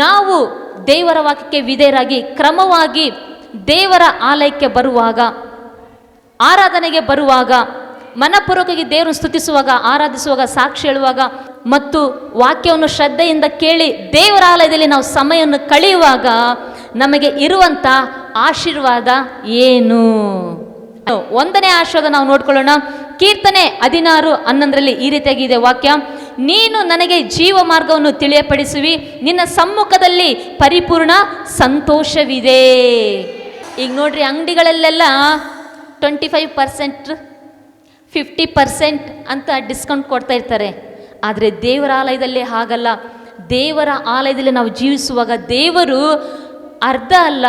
ನಾವು ದೇವರ ವಾಕ್ಯಕ್ಕೆ ವಿಧೇಯರಾಗಿ ಕ್ರಮವಾಗಿ ದೇವರ ಆಲಯಕ್ಕೆ ಬರುವಾಗ, ಆರಾಧನೆಗೆ ಬರುವಾಗ, ಮನಪೂರ್ವಕವಾಗಿ ದೇವರನ್ನು ಸ್ತುತಿಸುವಾಗ, ಆರಾಧಿಸುವಾಗ, ಸಾಕ್ಷಿ ಹೇಳುವಾಗ ಮತ್ತು ವಾಕ್ಯವನ್ನು ಶ್ರದ್ಧೆಯಿಂದ ಕೇಳಿ ದೇವರ ಆಲಯದಲ್ಲಿ ನಾವು ಸಮಯವನ್ನು ಕಳೆಯುವಾಗ ನಮಗೆ ಇರುವಂಥ ಆಶೀರ್ವಾದ ಏನು? ಒಂದನೇ ಆಶೀರ್ವಾದ ನಾವು ನೋಡ್ಕೊಳ್ಳೋಣ. ಕೀರ್ತನೆ 16:11 ಈ ರೀತಿಯಾಗಿದೆ ವಾಕ್ಯ: ನೀನು ನನಗೆ ಜೀವ ಮಾರ್ಗವನ್ನು ತಿಳಿಯಪಡಿಸುವಿ, ನಿನ್ನ ಸಮ್ಮುಖದಲ್ಲಿ ಪರಿಪೂರ್ಣ ಸಂತೋಷವಿದೆ. ಈಗ ನೋಡ್ರಿ, ಅಂಗಡಿಗಳಲ್ಲೆಲ್ಲ 25%, 50% ಅಂತ ಡಿಸ್ಕೌಂಟ್ ಕೊಡ್ತಾ ಇರ್ತಾರೆ. ಆದರೆ ದೇವರ ಆಲಯದಲ್ಲಿ ಹಾಗಲ್ಲ. ದೇವರ ಆಲಯದಲ್ಲಿ ನಾವು ಜೀವಿಸುವಾಗ ದೇವರು ಅರ್ಧ ಅಲ್ಲ,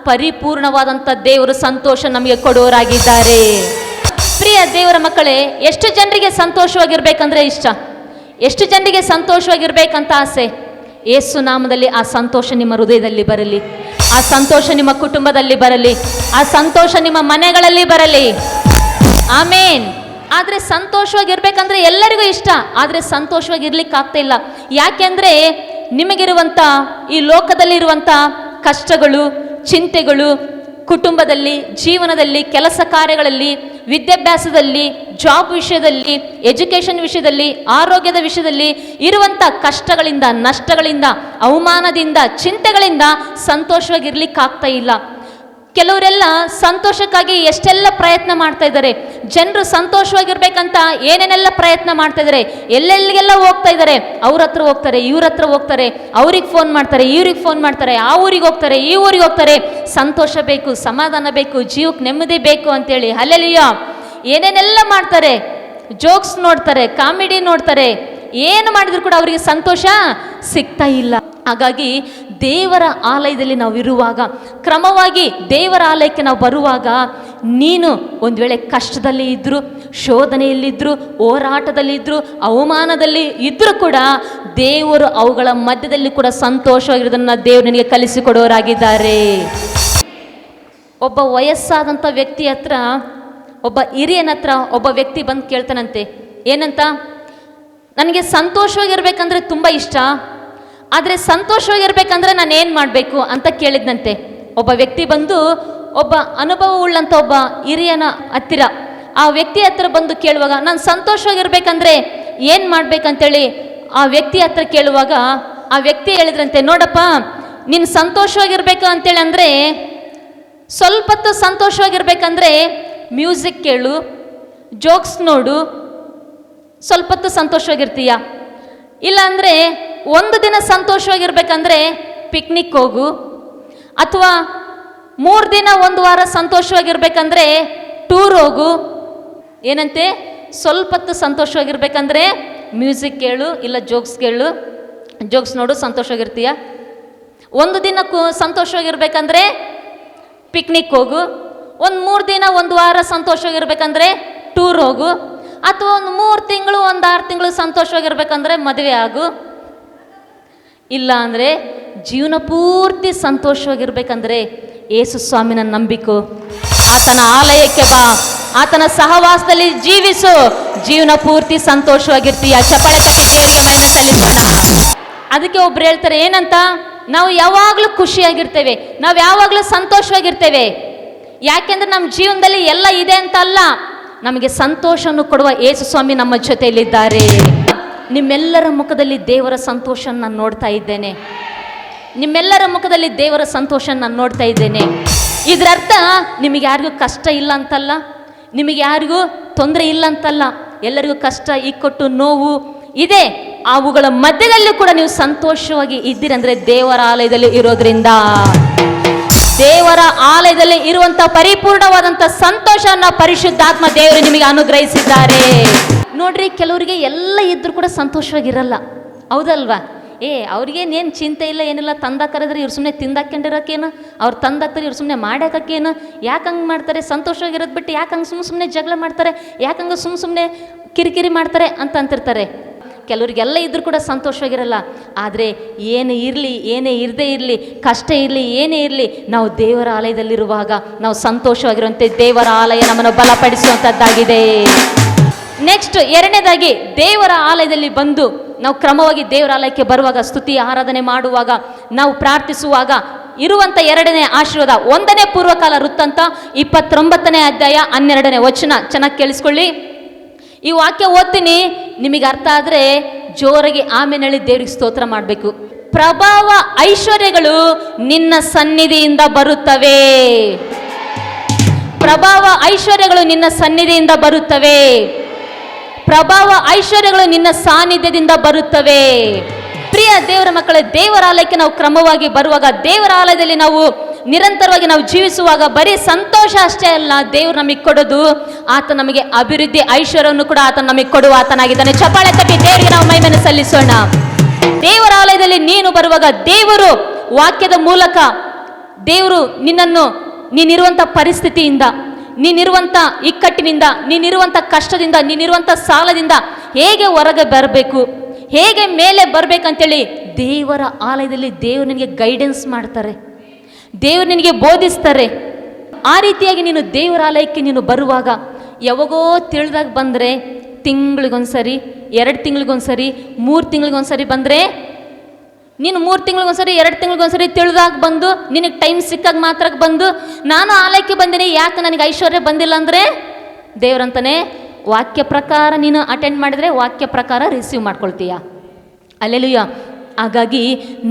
ಪರಿಪೂರ್ಣವಾದಂಥ ದೇವರು ಸಂತೋಷ ನಮಗೆ ಕೊಡುವರಾಗಿದ್ದಾರೆ. ಪ್ರಿಯ ದೇವರ ಮಕ್ಕಳೇ, ಎಷ್ಟು ಜನರಿಗೆ ಸಂತೋಷವಾಗಿರ್ಬೇಕಂದ್ರೆ ಇಷ್ಟ? ಎಷ್ಟು ಜನರಿಗೆ ಸಂತೋಷವಾಗಿರ್ಬೇಕಂತ ಆಸೆ? ಯೇಸು ನಾಮದಲ್ಲಿ ಆ ಸಂತೋಷ ನಿಮ್ಮ ಹೃದಯದಲ್ಲಿ ಬರಲಿ, ಆ ಸಂತೋಷ ನಿಮ್ಮ ಕುಟುಂಬದಲ್ಲಿ ಬರಲಿ, ಆ ಸಂತೋಷ ನಿಮ್ಮ ಮನೆಗಳಲ್ಲಿ ಬರಲಿ. ಆಮೇನ್. ಆದರೆ ಸಂತೋಷವಾಗಿರ್ಬೇಕಂದ್ರೆ ಎಲ್ಲರಿಗೂ ಇಷ್ಟ, ಆದರೆ ಸಂತೋಷವಾಗಿರ್ಲಿಕ್ಕೆ ಆಗ್ತಾ ಇಲ್ಲ. ಯಾಕೆಂದರೆ ನಿಮಗಿರುವಂಥ ಈ ಲೋಕದಲ್ಲಿರುವಂಥ ಕಷ್ಟಗಳು, ಚಿಂತೆಗಳು, ಕುಟುಂಬದಲ್ಲಿ, ಜೀವನದಲ್ಲಿ, ಕೆಲಸ ಕಾರ್ಯಗಳಲ್ಲಿ, ವಿದ್ಯಾಭ್ಯಾಸದಲ್ಲಿ, ಜಾಬ್ ವಿಷಯದಲ್ಲಿ, ಎಜುಕೇಷನ್ ವಿಷಯದಲ್ಲಿ, ಆರೋಗ್ಯದ ವಿಷಯದಲ್ಲಿ ಇರುವಂಥ ಕಷ್ಟಗಳಿಂದ, ನಷ್ಟಗಳಿಂದ, ಅವಮಾನದಿಂದ, ಚಿಂತೆಗಳಿಂದ ಸಂತೋಷವಾಗಿರ್ಲಿಕ್ಕಾಗ್ತಾ ಇಲ್ಲ. ಕೆಲವರೆಲ್ಲ ಸಂತೋಷಕ್ಕಾಗಿ ಎಷ್ಟೆಲ್ಲ ಪ್ರಯತ್ನ ಮಾಡ್ತಾ ಇದ್ದಾರೆ. ಜನರು ಸಂತೋಷವಾಗಿರ್ಬೇಕಂತ ಏನೇನೆಲ್ಲ ಪ್ರಯತ್ನ ಮಾಡ್ತಾ ಇದ್ದಾರೆ, ಎಲ್ಲೆಲ್ಲಿಗೆಲ್ಲ ಹೋಗ್ತಾ ಇದ್ದಾರೆ. ಅವ್ರ ಹತ್ರ ಹೋಗ್ತಾರೆ, ಇವ್ರ ಹತ್ರ ಹೋಗ್ತಾರೆ, ಅವ್ರಿಗೆ ಫೋನ್ ಮಾಡ್ತಾರೆ, ಇವ್ರಿಗೆ ಫೋನ್ ಮಾಡ್ತಾರೆ, ಆ ಊರಿಗೆ ಹೋಗ್ತಾರೆ, ಈ ಊರಿಗೆ ಹೋಗ್ತಾರೆ. ಸಂತೋಷ ಬೇಕು, ಸಮಾಧಾನ ಬೇಕು, ಜೀವಕ್ಕೆ ನೆಮ್ಮದಿ ಬೇಕು ಅಂತೇಳಿ ಹಲ್ಲೆಲೂಯಾ ಏನೇನೆಲ್ಲ ಮಾಡ್ತಾರೆ. ಜೋಕ್ಸ್ ನೋಡ್ತಾರೆ, ಕಾಮಿಡಿ ನೋಡ್ತಾರೆ, ಏನು ಮಾಡಿದ್ರು ಕೂಡ ಅವರಿಗೆ ಸಂತೋಷ ಸಿಗ್ತಾ ಇಲ್ಲ. ಹಾಗಾಗಿ ದೇವರ ಆಲಯದಲ್ಲಿ ನಾವು ಇರುವಾಗ, ಕ್ರಮವಾಗಿ ದೇವರ ಆಲಯಕ್ಕೆ ನಾವು ಬರುವಾಗ, ನೀನು ಒಂದು ವೇಳೆ ಕಷ್ಟದಲ್ಲಿ ಇದ್ದರೂ, ಶೋಧನೆಯಲ್ಲಿದ್ದರೂ, ಹೋರಾಟದಲ್ಲಿದ್ದರೂ, ಅವಮಾನದಲ್ಲಿ ಇದ್ದರೂ ಕೂಡ ದೇವರು ಅವುಗಳ ಮಧ್ಯದಲ್ಲಿ ಕೂಡ ಸಂತೋಷವಾಗಿರೋದನ್ನು ದೇವರು ನಿನಗೆ ಕಲಿಸಿಕೊಡೋರಾಗಿದ್ದಾರೆ. ಒಬ್ಬ ವಯಸ್ಸಾದಂಥ ವ್ಯಕ್ತಿ ಹತ್ರ, ಒಬ್ಬ ಹಿರಿಯನ ಹತ್ರ ಒಬ್ಬ ವ್ಯಕ್ತಿ ಬಂದು ಕೇಳ್ತಾನಂತೆ. ಏನಂತ? ನನಗೆ ಸಂತೋಷವಾಗಿರ್ಬೇಕಂದ್ರೆ ತುಂಬ ಇಷ್ಟ, ಆದರೆ ಸಂತೋಷವಾಗಿರ್ಬೇಕಂದ್ರೆ ನಾನು ಏನು ಮಾಡಬೇಕು ಅಂತ ಕೇಳಿದ್ನಂತೆ. ಒಬ್ಬ ವ್ಯಕ್ತಿ ಬಂದು ಒಬ್ಬ ಅನುಭವ ಉಳ್ಳಂಥ ಒಬ್ಬ ಹಿರಿಯನ ಹತ್ತಿರ, ಆ ವ್ಯಕ್ತಿ ಹತ್ರ ಬಂದು ಕೇಳುವಾಗ, ನಾನು ಸಂತೋಷವಾಗಿರ್ಬೇಕಂದ್ರೆ ಏನು ಮಾಡಬೇಕಂತೇಳಿ ಆ ವ್ಯಕ್ತಿ ಹತ್ರ ಕೇಳುವಾಗ ಆ ವ್ಯಕ್ತಿ ಹೇಳಿದ್ರಂತೆ, ನೋಡಪ್ಪ, ನೀನು ಸಂತೋಷವಾಗಿರ್ಬೇಕು ಅಂತೇಳಿ ಅಂದರೆ, ಸ್ವಲ್ಪ ಹೊತ್ತು ಸಂತೋಷವಾಗಿರ್ಬೇಕಂದ್ರೆ ಮ್ಯೂಸಿಕ್ ಕೇಳು, ಜೋಕ್ಸ್ ನೋಡು, ಸ್ವಲ್ಪ ಹೊತ್ತು ಸಂತೋಷವಾಗಿರ್ತೀಯ. ಇಲ್ಲ ಅಂದರೆ ಒಂದು ದಿನ ಸಂತೋಷವಾಗಿರ್ಬೇಕಂದ್ರೆ ಪಿಕ್ನಿಕ್ ಹೋಗು, ಅಥವಾ 3 ದಿನ 1 ವಾರ ಸಂತೋಷವಾಗಿರ್ಬೇಕಂದ್ರೆ ಟೂರ್ ಹೋಗು. ಏನಂತೆ? ಸ್ವಲ್ಪ ಹೊತ್ತು ಸಂತೋಷವಾಗಿರ್ಬೇಕಂದ್ರೆ ಮ್ಯೂಸಿಕ್ ಕೇಳು, ಇಲ್ಲ ಜೋಕ್ಸ್ ಕೇಳು, ಜೋಕ್ಸ್ ನೋಡು, ಸಂತೋಷವಾಗಿರ್ತೀಯ. 1 ದಿನಕ್ಕೂ ಸಂತೋಷವಾಗಿರ್ಬೇಕಂದ್ರೆ ಪಿಕ್ನಿಕ್ ಹೋಗು, 3 ದಿನ 1 ವಾರ ಸಂತೋಷವಾಗಿರ್ಬೇಕಂದ್ರೆ ಟೂರ್ ಹೋಗು, ಅಥವಾ 3 ತಿಂಗಳು 6 ತಿಂಗಳು ಸಂತೋಷವಾಗಿರ್ಬೇಕಂದ್ರೆ ಮದುವೆ ಆಗು. ಇಲ್ಲ ಅಂದರೆ ಜೀವನ ಪೂರ್ತಿ ಸಂತೋಷವಾಗಿರ್ಬೇಕಂದ್ರೆ ಯೇಸು ಸ್ವಾಮಿನ ನಂಬಿಕೋ, ಆತನ ಆಲಯಕ್ಕೆ ಬಾ, ಆತನ ಸಹವಾಸದಲ್ಲಿ ಜೀವಿಸು, ಜೀವನ ಪೂರ್ತಿ ಸಂತೋಷವಾಗಿರ್ತೀಯ. ಚಪ್ಪಾಳೆ ತಟ್ಟಿ ದೇವರಿಗೆ ಮಹಿಮೆ ಸಲ್ಲಿಸೋಣ. ಅದಕ್ಕೆ ಒಬ್ರು ಹೇಳ್ತಾರೆ, ಏನಂತ? ನಾವು ಯಾವಾಗಲೂ ಖುಷಿಯಾಗಿರ್ತೇವೆ, ನಾವು ಯಾವಾಗಲೂ ಸಂತೋಷವಾಗಿರ್ತೇವೆ. ಯಾಕೆಂದ್ರೆ ನಮ್ಮ ಜೀವನದಲ್ಲಿ ಎಲ್ಲ ಇದೆ ಅಂತ ಅಲ್ಲ, ನಮಗೆ ಸಂತೋಷವನ್ನು ಕೊಡುವ ಯೇಸು ಸ್ವಾಮಿ ನಮ್ಮ ಜೊತೆಯಲ್ಲಿದ್ದಾರೆ. ನಿಮ್ಮೆಲ್ಲರ ಮುಖದಲ್ಲಿ ದೇವರ ಸಂತೋಷ ನಾನು ನೋಡ್ತಾ ಇದ್ದೇನೆ. ನಿಮ್ಮೆಲ್ಲರ ಮುಖದಲ್ಲಿ ದೇವರ ಸಂತೋಷ ನಾನು ನೋಡ್ತಾ ಇದ್ದೇನೆ. ಇದರರ್ಥ ನಿಮಗೆ ಯಾರಿಗೂ ಕಷ್ಟ ಇಲ್ಲ ಅಂತಲ್ಲ, ನಿಮಗೆ ಯಾರಿಗೂ ತೊಂದರೆ ಇಲ್ಲ ಅಂತಲ್ಲ. ಎಲ್ಲರಿಗೂ ಕಷ್ಟ, ಇಕ್ಕಟ್ಟು, ನೋವು ಇದೆ. ಅವುಗಳ ಮಧ್ಯದಲ್ಲೂ ಕೂಡ ನೀವು ಸಂತೋಷವಾಗಿ ಇದ್ದೀರಂದ್ರೆ ದೇವರ ಆಲಯದಲ್ಲಿ ಇರೋದ್ರಿಂದ. ದೇವರ ಆಲಯದಲ್ಲಿ ಇರುವಂಥ ಪರಿಪೂರ್ಣವಾದಂಥ ಸಂತೋಷನ ಪರಿಶುದ್ಧಾತ್ಮ ದೇವರು ನಿಮಗೆ ಅನುಗ್ರಹಿಸಿದ್ದಾರೆ. ನೋಡ್ರಿ, ಕೆಲವರಿಗೆ ಎಲ್ಲ ಇದ್ರೂ ಕೂಡ ಸಂತೋಷವಾಗಿರಲ್ಲ, ಹೌದಲ್ವಾ? ಅವ್ರಿಗೇನೇನು ಚಿಂತೆ ಇಲ್ಲ, ಏನಿಲ್ಲ. ತಂದಾಕರಿದ್ರೆ ಇವ್ರು ಸುಮ್ಮನೆ ತಿಂದಾಕೊಂಡಿರೋಕ್ಕೇನು, ಅವ್ರು ತಂದಾಕ್ತಾರೆ ಇವ್ರು ಸುಮ್ಮನೆ ಮಾಡ್ಯಾಕೇನು, ಯಾಕೆ ಹಂಗೆ ಮಾಡ್ತಾರೆ? ಸಂತೋಷವಾಗಿರೋದು ಬಿಟ್ಟು ಯಾಕೆ ಹಂಗೆ ಸುಮ್ಮನೆ ಜಗಳ ಮಾಡ್ತಾರೆ, ಯಾಕೆ ಹಂಗೆ ಸುಮ್ಮನೆ ಕಿರಿಕಿರಿ ಮಾಡ್ತಾರೆ ಅಂತ ಅಂತಿರ್ತಾರೆ. ಕೆಲವರಿಗೆಲ್ಲ ಇದ್ರೂ ಕೂಡ ಸಂತೋಷವಾಗಿರಲ್ಲ. ಆದರೆ ಏನು ಇರಲಿ, ಏನೇ ಇರದೇ ಇರಲಿ, ಕಷ್ಟ ಇರಲಿ, ಏನೇ ಇರಲಿ, ನಾವು ದೇವರ ಆಲಯದಲ್ಲಿರುವಾಗ ನಾವು ಸಂತೋಷವಾಗಿರುವಂತೆ ದೇವರ ಆಲಯ ನಮ್ಮನ್ನು ಬಲಪಡಿಸುವಂಥದ್ದಾಗಿದೆ. ನೆಕ್ಸ್ಟ್ ಎರಡನೇದಾಗಿ ದೇವರ ಆಲಯದಲ್ಲಿ ಬಂದು ನಾವು ಕ್ರಮವಾಗಿ ದೇವರ ಆಲಯಕ್ಕೆ ಬರುವಾಗ, ಸ್ತುತಿ ಆರಾಧನೆ ಮಾಡುವಾಗ, ನಾವು ಪ್ರಾರ್ಥಿಸುವಾಗ ಇರುವಂಥ ಎರಡನೇ ಆಶೀರ್ವಾದ, 1ನೇ ಪೂರ್ವಕಾಲ ವೃತ್ತಾಂತ 29ನೇ ಅಧ್ಯಾಯ 12ನೇ ವಚನ. ಚೆನ್ನಾಗಿ ಕೇಳಿಸ್ಕೊಳ್ಳಿ. ಈ ವಾಕ್ಯ ಓದ್ತೀನಿ, ನಿಮಗೆ ಅರ್ಥ ಆದರೆ ಜೋರಾಗಿ ಆಮೇಲೆ ಹೇಳಿ ದೇವರಿಗೆ ಸ್ತೋತ್ರ ಮಾಡಬೇಕು. ಪ್ರಭಾವ ಐಶ್ವರ್ಯಗಳು ನಿನ್ನ ಸನ್ನಿಧಿಯಿಂದ ಬರುತ್ತವೆ. ಪ್ರಭಾವ ಐಶ್ವರ್ಯಗಳು ನಿನ್ನ ಸನ್ನಿಧಿಯಿಂದ ಬರುತ್ತವೆ. ಪ್ರಭಾವ ಐಶ್ವರ್ಯಗಳು ನಿನ್ನ ಸಾನ್ನಿಧ್ಯದಿಂದ ಬರುತ್ತವೆ. ಪ್ರಿಯ ದೇವರ ಮಕ್ಕಳೇ, ದೇವರ ಆಲಯಕ್ಕೆ ನಾವು ಕ್ರಮವಾಗಿ ಬರುವಾಗ, ದೇವರ ಆಲಯದಲ್ಲಿ ನಾವು ನಿರಂತರವಾಗಿ ನಾವು ಜೀವಿಸುವಾಗ ಬರೀ ಸಂತೋಷ ಅಷ್ಟೇ ಅಲ್ಲ, ದೇವರು ನಮಗೆ ಕೊಡೋದು, ಆತ ನಮಗೆ ಅಭಿವೃದ್ಧಿ ಐಶ್ವರ್ಯವನ್ನು ಕೂಡ ಆತ ನಮಗೆ ಕೊಡುವ ಆತನಾಗಿದ್ದಾನೆ. ಚಪ್ಪಾಳೆ ತಟ್ಟಿ ದೇವರಿಗೆ ನಾವು ಮಹಿಮೆಯನ್ನು ಸಲ್ಲಿಸೋಣ. ದೇವರ ಆಲಯದಲ್ಲಿ ನೀನು ಬರುವಾಗ ದೇವರು ವಾಕ್ಯದ ಮೂಲಕ ದೇವರು ನಿನ್ನನ್ನು ನೀನಿರುವಂಥ ಪರಿಸ್ಥಿತಿಯಿಂದ, ನೀನಿರುವಂಥ ಇಕ್ಕಟ್ಟಿನಿಂದ, ನೀನಿರುವಂಥ ಕಷ್ಟದಿಂದ, ನೀನಿರುವಂಥ ಸಾಲದಿಂದ ಹೇಗೆ ಹೊರಗೆ ಬರಬೇಕು, ಹೇಗೆ ಮೇಲೆ ಬರಬೇಕಂತೇಳಿ ದೇವರ ಆಲಯದಲ್ಲಿ ದೇವರು ನಿನಗೆ ಗೈಡೆನ್ಸ್ ಮಾಡ್ತಾರೆ, ದೇವರು ನಿನಗೆ ಬೋಧಿಸ್ತಾರೆ. ಆ ರೀತಿಯಾಗಿ ನೀನು ದೇವರ ಆಲಯಕ್ಕೆ ನೀನು ಬರುವಾಗ, ಯಾವಾಗೋ ತಿಳಿದಾಗ ಬಂದರೆ ತಿಂಗಳಿಗೊಂದ್ಸರಿ, 2 ತಿಂಗಳಿಗೊಂದ್ಸರಿ, 3 ತಿಂಗಳಿಗೊಂದ್ಸರಿ ಬಂದರೆ, ನೀನು 3 ತಿಂಗಳಿಗೊಂದ್ಸರಿ, 2 ತಿಂಗಳಿಗೊಂದ್ಸರಿ ತಿಳಿದಾಗ ಬಂದು, ನಿನಗೆ ಟೈಮ್ ಸಿಕ್ಕಾಗ ಮಾತ್ರ ಬಂದು, ನಾನು ಆಲಯಕ್ಕೆ ಬಂದಿನಿ, ಯಾಕೆ ನನಗೆ ಐಶ್ವರ್ಯ ಬಂದಿಲ್ಲ ಅಂದರೆ, ದೇವರಂತಾನೆ ವಾಕ್ಯ ಪ್ರಕಾರ ನೀನು ಅಟೆಂಡ್ ಮಾಡಿದರೆ ವಾಕ್ಯ ಪ್ರಕಾರ ರಿಸೀವ್ ಮಾಡ್ಕೊಳ್ತೀಯ. ಅಲ್ಲೆಲೂಯ. ಹಾಗಾಗಿ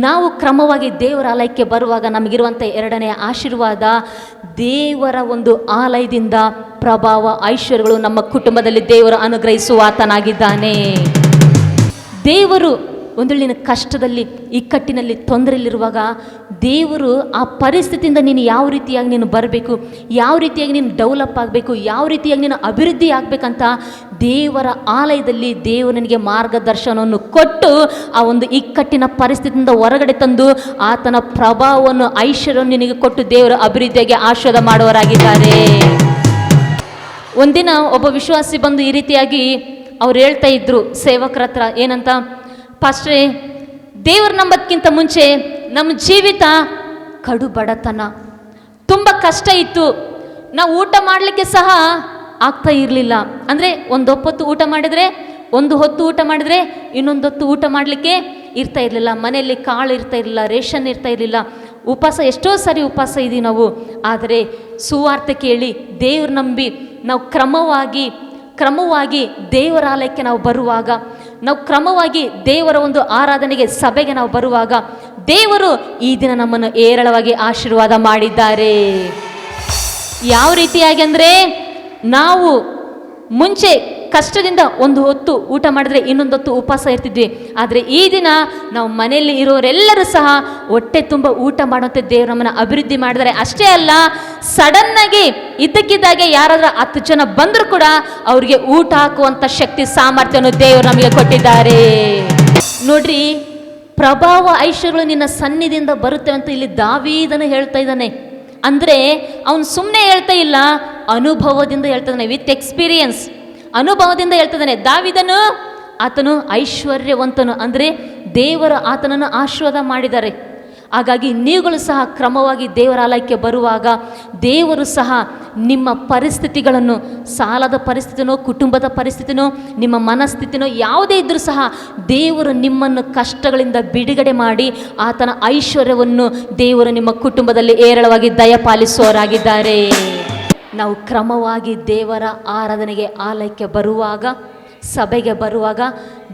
ನಾವು ಕ್ರಮವಾಗಿ ದೇವರ ಆಲಯಕ್ಕೆ ಬರುವಾಗ ನಮಗಿರುವಂಥ ಎರಡನೇ ಆಶೀರ್ವಾದ, ದೇವರ ಒಂದು ಆಲಯದಿಂದ ಪ್ರಭಾವ ಐಶ್ವರ್ಯಗಳು ನಮ್ಮ ಕುಟುಂಬದಲ್ಲಿ ದೇವರು ಅನುಗ್ರಹಿಸುವ ಆತನಾಗಿದ್ದಾನೆ. ದೇವರು ಒಂದು ನಿನ್ನ ಕಷ್ಟದಲ್ಲಿ, ಇಕ್ಕಟ್ಟಿನಲ್ಲಿ, ತೊಂದರೆಯಲ್ಲಿರುವಾಗ ದೇವರು ಆ ಪರಿಸ್ಥಿತಿಯಿಂದ ನೀನು ಯಾವ ರೀತಿಯಾಗಿ ನೀನು ಬರಬೇಕು, ಯಾವ ರೀತಿಯಾಗಿ ನೀನು ಡೆವಲಪ್ ಆಗಬೇಕು, ಯಾವ ರೀತಿಯಾಗಿ ನೀನು ಅಭಿವೃದ್ಧಿ ಆಗಬೇಕಂತ ದೇವರ ಆಲಯದಲ್ಲಿ ದೇವರು ನಿನಗೆ ಮಾರ್ಗದರ್ಶನವನ್ನು ಕೊಟ್ಟು ಆ ಒಂದು ಇಕ್ಕಟ್ಟಿನ ಪರಿಸ್ಥಿತಿಯಿಂದ ಹೊರಗಡೆ ತಂದು ಆತನ ಪ್ರಭಾವವನ್ನು, ಐಶ್ವರ್ಯವನ್ನು ನಿನಗೆ ಕೊಟ್ಟು ದೇವರು ಅಭಿವೃದ್ಧಿಯಾಗಿ ಆಶೀರ್ವಾದ ಮಾಡುವವರಾಗಿದ್ದಾರೆ. ಒಂದಿನ ಒಬ್ಬ ವಿಶ್ವಾಸಿ ಬಂದು ಈ ರೀತಿಯಾಗಿ ಅವ್ರು ಹೇಳ್ತಾ ಇದ್ರು ಸೇವಕರ ಹತ್ರ, ಏನಂತ, ಪಾಸ್ಟ್ರೇ, ದೇವ್ರ ನಂಬೋದಕ್ಕಿಂತ ಮುಂಚೆ ನಮ್ಮ ಜೀವಿತ ಕಡು ಬಡತನ, ತುಂಬ ಕಷ್ಟ ಇತ್ತು. ನಾವು ಊಟ ಮಾಡಲಿಕ್ಕೆ ಸಹ ಆಗ್ತಾ ಇರಲಿಲ್ಲ. ಅಂದರೆ ಒಂದು ಹೊತ್ತು ಊಟ ಮಾಡಿದರೆ, ಒಂದು ಹೊತ್ತು ಊಟ ಮಾಡಿದರೆ ಇನ್ನೊಂದು ಹೊತ್ತು ಊಟ ಮಾಡಲಿಕ್ಕೆ ಇರ್ತಾ ಇರಲಿಲ್ಲ. ಮನೆಯಲ್ಲಿ ಕಾಳು ಇರ್ತಾ ಇರಲಿಲ್ಲ, ರೇಷನ್ ಇರ್ತಾ ಇರಲಿಲ್ಲ. ಉಪವಾಸ, ಎಷ್ಟೋ ಸಾರಿ ಉಪವಾಸ ಇದ್ದೀವಿ ನಾವು. ಆದರೆ ಸುವಾರ್ತೆ ಕೇಳಿ ದೇವ್ರು ನಂಬಿ ನಾವು ಕ್ರಮವಾಗಿ ದೇವರ ಆಲಯಕ್ಕೆ ನಾವು ಬರುವಾಗ, ನಾವು ಕ್ರಮವಾಗಿ ದೇವರ ಒಂದು ಆರಾಧನೆಗೆ, ಸಭೆಗೆ ನಾವು ಬರುವಾಗ ದೇವರು ಈ ದಿನ ನಮ್ಮನ್ನು ಏರಳವಾಗಿ ಆಶೀರ್ವಾದ ಮಾಡಿದ್ದಾರೆ. ಯಾವ ರೀತಿಯಾಗಿ ಅಂದರೆ, ನಾವು ಮುಂಚೆ ಕಷ್ಟದಿಂದ ಒಂದು ಹೊತ್ತು ಊಟ ಮಾಡಿದ್ರೆ ಇನ್ನೊಂದು ಹೊತ್ತು ಉಪವಾಸ ಇರ್ತಿದ್ವಿ. ಆದರೆ ಈ ದಿನ ನಾವು ಮನೆಯಲ್ಲಿ ಇರೋರೆಲ್ಲರೂ ಸಹ ಹೊಟ್ಟೆ ತುಂಬ ಊಟ ಮಾಡುವಂತೆ ದೇವರು ನಮ್ಮನ್ನು ಅಭಿವೃದ್ಧಿ ಮಾಡಿದ್ದಾರೆ. ಅಷ್ಟೇ ಅಲ್ಲ, ಸಡನ್ನಾಗಿ ಇದ್ದಕ್ಕಿದ್ದಾಗೆ ಯಾರಾದರೂ 10 ಜನ ಬಂದರೂ ಕೂಡ ಅವರಿಗೆ ಊಟ ಹಾಕುವಂಥ ಶಕ್ತಿ, ಸಾಮರ್ಥ್ಯವನ್ನು ದೇವರು ನಮಗೆ ಕೊಟ್ಟಿದ್ದಾರೆ. ನೋಡ್ರಿ, ಪ್ರಭಾವ ಐಶ್ವರ್ಯಗಳು ನಿನ್ನ ಸನ್ನಿಧಿಯಿಂದ ಬರುತ್ತೆ ಅಂತ ಇಲ್ಲಿ ದಾವೀದನು ಹೇಳ್ತಾ ಇದ್ದಾನೆ. ಅಂದರೆ ಅವನು ಸುಮ್ಮನೆ ಹೇಳ್ತಾ ಇಲ್ಲ, ಅನುಭವದಿಂದ ಹೇಳ್ತಾ ಇದ್ದಾನೆ, ವಿತ್ ಎಕ್ಸ್ಪೀರಿಯನ್ಸ್, ಅನುಭವದಿಂದ ಹೇಳ್ತಿದ್ದಾನೆ. ದಾವೀದನು ಆತನು ಐಶ್ವರ್ಯವಂತನು, ಅಂದರೆ ದೇವರು ಆತನನ್ನು ಆಶೀರ್ವಾದ ಮಾಡಿದ್ದಾರೆ. ಹಾಗಾಗಿ ನೀವುಗಳು ಸಹ ಕ್ರಮವಾಗಿ ದೇವರ ಆಲಯಕ್ಕೆ ಬರುವಾಗ ದೇವರು ಸಹ ನಿಮ್ಮ ಪರಿಸ್ಥಿತಿಗಳನ್ನು, ಸಾಲದ ಪರಿಸ್ಥಿತಿನೋ, ಕುಟುಂಬದ ಪರಿಸ್ಥಿತಿನೋ, ನಿಮ್ಮ ಮನಸ್ಥಿತಿನೋ ಯಾವುದೇ ಇದ್ದರೂ ಸಹ ದೇವರು ನಿಮ್ಮನ್ನು ಕಷ್ಟಗಳಿಂದ ಬಿಡುಗಡೆ ಮಾಡಿ ಆತನ ಐಶ್ವರ್ಯವನ್ನು ದೇವರು ನಿಮ್ಮ ಕುಟುಂಬದಲ್ಲಿ ಏರಳವಾಗಿ ದಯಪಾಲಿಸುವವರಾಗಿದ್ದಾರೆ. ನಾವು ಕ್ರಮವಾಗಿ ದೇವರ ಆರಾಧನೆಗೆ, ಆಲಯಕ್ಕೆ ಬರುವಾಗ, ಸಭೆಗೆ ಬರುವಾಗ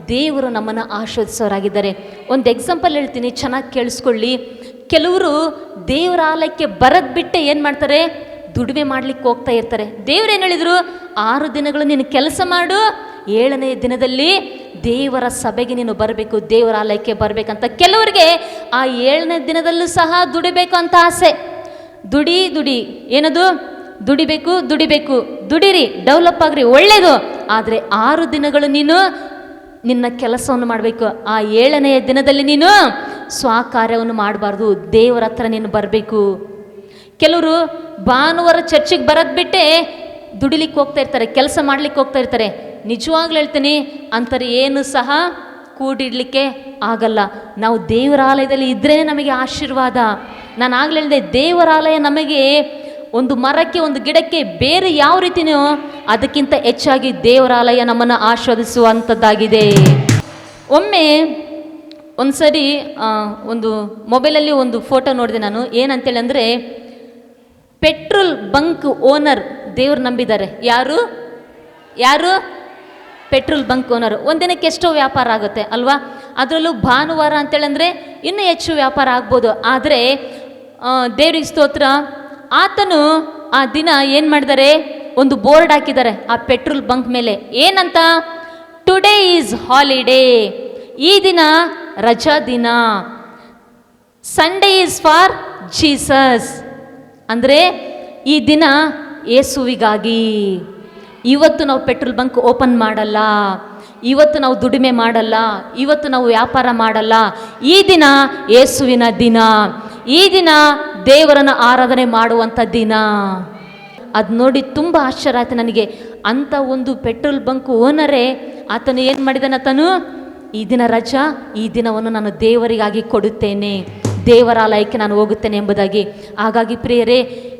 ದೇವರು ನಮ್ಮನ್ನು ಆಶೀರ್ವದಿಸೋರಾಗಿದ್ದಾರೆ. ಒಂದು ಎಕ್ಸಾಂಪಲ್ ಹೇಳ್ತೀನಿ, ಚೆನ್ನಾಗಿ ಕೇಳಿಸ್ಕೊಳ್ಳಿ. ಕೆಲವರು ದೇವರ ಆಲಯಕ್ಕೆ ಬರೋದು ಬಿಟ್ಟೆ ಏನು ಮಾಡ್ತಾರೆ, ದುಡಿಮೆ ಮಾಡಲಿಕ್ಕೆ ಹೋಗ್ತಾ ಇರ್ತಾರೆ. ದೇವ್ರು ಏನು ಹೇಳಿದರು, 6 ದಿನಗಳು ನೀನು ಕೆಲಸ ಮಾಡು, 7ನೇ ದಿನದಲ್ಲಿ ದೇವರ ಸಭೆಗೆ ನೀನು ಬರಬೇಕು, ದೇವರ ಆಲಯಕ್ಕೆ ಬರಬೇಕಂತ. ಕೆಲವರಿಗೆ ಆ 7ನೇ ದಿನದಲ್ಲೂ ಸಹ ದುಡಿಬೇಕು ಅಂತ ಆಸೆ. ದುಡಿ ಏನದು, ದುಡಿಬೇಕು, ದುಡಿರಿ, ಡೆವಲಪ್ ಆಗ್ರಿ, ಒಳ್ಳೆಯದು. ಆದರೆ 6 ದಿನಗಳು ನೀನು ನಿನ್ನ ಕೆಲಸವನ್ನು ಮಾಡಬೇಕು. ಆ 7ನೆಯ ದಿನದಲ್ಲಿ ನೀನು ಸ್ವಕಾರ್ಯವನ್ನು ಮಾಡಬಾರ್ದು, ದೇವರ ಹತ್ರ ನೀನು ಬರಬೇಕು. ಕೆಲವರು ಭಾನುವಾರ ಚರ್ಚಿಗೆ ಬರೋದು ಬಿಟ್ಟೆ ದುಡಿಲಿಕ್ಕೆ ಹೋಗ್ತಾ ಇರ್ತಾರೆ, ಕೆಲಸ ಮಾಡ್ಲಿಕ್ಕೆ ಹೋಗ್ತಾ ಇರ್ತಾರೆ. ನಿಜವಾಗ್ಲೂ ಹೇಳ್ತೀನಿ, ಅಂತಾರೆ ಏನು ಸಹ ಕೂಡಿಡ್ಲಿಕ್ಕೆ ಆಗಲ್ಲ. ನಾವು ದೇವರ ಆಲಯದಲ್ಲಿ ಇದ್ರೇ ನಮಗೆ ಆಶೀರ್ವಾದ. ನಾನು ಆಗಲೇ ಹೇಳಿದೆ, ದೇವರ ಆಲಯ ನಮಗೆ ಒಂದು ಮರಕ್ಕೆ, ಒಂದು ಗಿಡಕ್ಕೆ ಬೇರೆ ಯಾವ ರೀತಿಯೂ ಅದಕ್ಕಿಂತ ಹೆಚ್ಚಾಗಿ ದೇವರಾಲಯ ನಮ್ಮನ್ನು ಆಶೀರ್ವದಿಸುವಂಥದ್ದಾಗಿದೆ. ಒಮ್ಮೆ ಒಂದು ಸರಿ ಒಂದು ಮೊಬೈಲಲ್ಲಿ ಒಂದು ಫೋಟೋ ನೋಡಿದೆ ನಾನು. ಏನಂತೇಳಿ ಅಂದರೆ, ಪೆಟ್ರೋಲ್ ಬಂಕ್ ಓನರ್ ದೇವ್ರು ನಂಬಿದ್ದಾರೆ. ಯಾರು ಯಾರು ಪೆಟ್ರೋಲ್ ಬಂಕ್ ಓನರ್. ಒಂದಿನಕ್ಕೆ ಎಷ್ಟೋ ವ್ಯಾಪಾರ ಆಗುತ್ತೆ ಅಲ್ವಾ? ಅದರಲ್ಲೂ ಭಾನುವಾರ ಅಂತೇಳಿ ಅಂದರೆ ಇನ್ನೂ ಹೆಚ್ಚು ವ್ಯಾಪಾರ ಆಗ್ಬೋದು. ಆದರೆ ದೇವ್ರಿಗೆ ಸ್ತೋತ್ರ, ಆತನು ಆ ದಿನ ಏನು ಮಾಡಿದ್ದಾರೆ, ಒಂದು ಬೋರ್ಡ್ ಹಾಕಿದ್ದಾರೆ ಆ ಪೆಟ್ರೋಲ್ ಬಂಕ್ ಮೇಲೆ. ಏನಂತ? Today is holiday. ಈ ದಿನ ರಜಾ ದಿನ. Sunday is for Jesus. ಅಂದರೆ ಈ ದಿನ ಯೇಸುವಿಗಾಗಿ. ಇವತ್ತು ನಾವು ಪೆಟ್ರೋಲ್ ಬಂಕ್ ಓಪನ್ ಮಾಡಲ್ಲ, ಇವತ್ತು ನಾವು ದುಡಿಮೆ ಮಾಡಲ್ಲ, ಇವತ್ತು ನಾವು ವ್ಯಾಪಾರ ಮಾಡಲ್ಲ. ಈ ದಿನ ಯೇಸುವಿನ ದಿನ. ಈ ದಿನ ದೇವರನ್ನು ಆರಾಧನೆ ಮಾಡುವಂಥ ದಿನ. ಅದು ನೋಡಿ ತುಂಬ ಆಶ್ಚರ್ಯ ಆಯ್ತು ನನಗೆ. ಅಂಥ ಒಂದು ಪೆಟ್ರೋಲ್ ಬಂಕ್ ಓನರೇ ಆತನು ಏನು ಮಾಡಿದಾನೆ, ಆತನು ಈ ದಿನ ರಜಾ, ಈ ದಿನವನ್ನು ನಾನು ದೇವರಿಗಾಗಿ ಕೊಡುತ್ತೇನೆ, ದೇವರಾಲಯಕ್ಕೆ ನಾನು ಹೋಗುತ್ತೇನೆ ಎಂಬುದಾಗಿ. ಹಾಗಾಗಿ ಪ್ರಿಯರೇ,